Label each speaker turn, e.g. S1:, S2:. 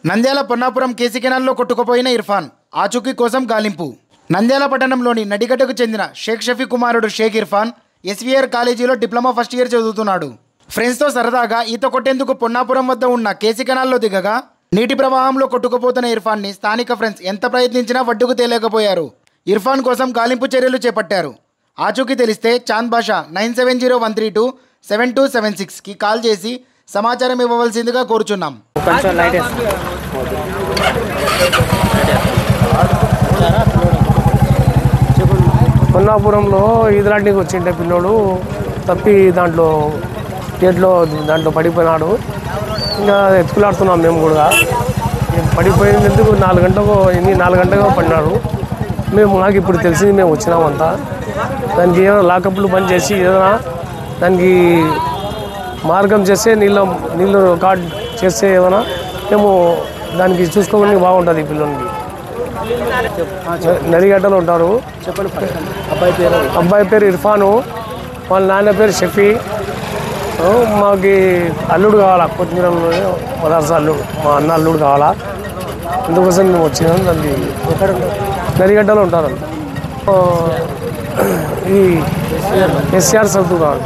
S1: Nandyal Ponnapuram KC కెనాల్లో కొట్టుకుపోయిన Irfan ఆచూకీ కోసం గాలింపు. నంద్యాల పట్టణంలోని నడిగడ్డకు చెందిన షేక్ షఫీ కుమారుడు షేక్ ఇర్ఫాన్ ఎస్వీఆర్ కాలేజీలో డిప్లొమా ఫస్ట్ ఇయర్ చదువుతున్నాడు. ఫ్రెండ్స్తో సరదాగా ఈత కొట్టేందుకు పొన్నాపురం వద్ద ఉన్న కేసీ కెనాల్లో దిగగా నీటి ప్రవాహంలో కొట్టుకుపోతున్న ఇర్ఫాన్ని స్థానిక ఫ్రెండ్స్ ఎంత ప్రయత్నించినా ఒడ్డుకు తేలేకపోయారు. ఇర్ఫాన్ కోసం గాలింపు చర్యలు చేపట్టారు. ఆచూకీ తెలిస్తే చాంద్ బాషా 9701327276కి కాల్ చేసి సమాచారం ఇవ్వవలసిందిగా కోరుచున్నాం.
S2: పొన్నాపురంలో ఈదలాంటికి వచ్చిండే పిల్లోడు తప్పి దాంట్లో పడిపోయినాడు. ఇంకా ఎత్తుకులాడుతున్నాం మేము కూడా. పడిపోయినందుకు 4 గంటలకు పడినాడు. మాకు ఇప్పుడు తెలిసింది, మేము వచ్చినామంతా. దానికి ఏమైనా లాకప్లు బంద్ చేసి ఏదైనా దానికి మార్గం చేస్తే నీళ్ళు కార్డ్ చేస్తే ఏదైనా మేము దానికి చూసుకోవడానికి బాగుంటుంది. ఈ పిల్లలకి నడిగడ్డలో ఉంటారు. అబ్బాయి పేరు ఇర్ఫాను, వాళ్ళ నాన్న పేరు షఫీ. మాకు అల్లుడు కావాలా, కొత్తిమీర పదార్థ అల్లుడు, మా అన్న అల్లుడు కావాలా. అందుకోసం మేము వచ్చినాం. దాన్ని నడిగడ్డలో ఉంటారు. ఈ ఎస్ఆర్ సర్దు కావాలి.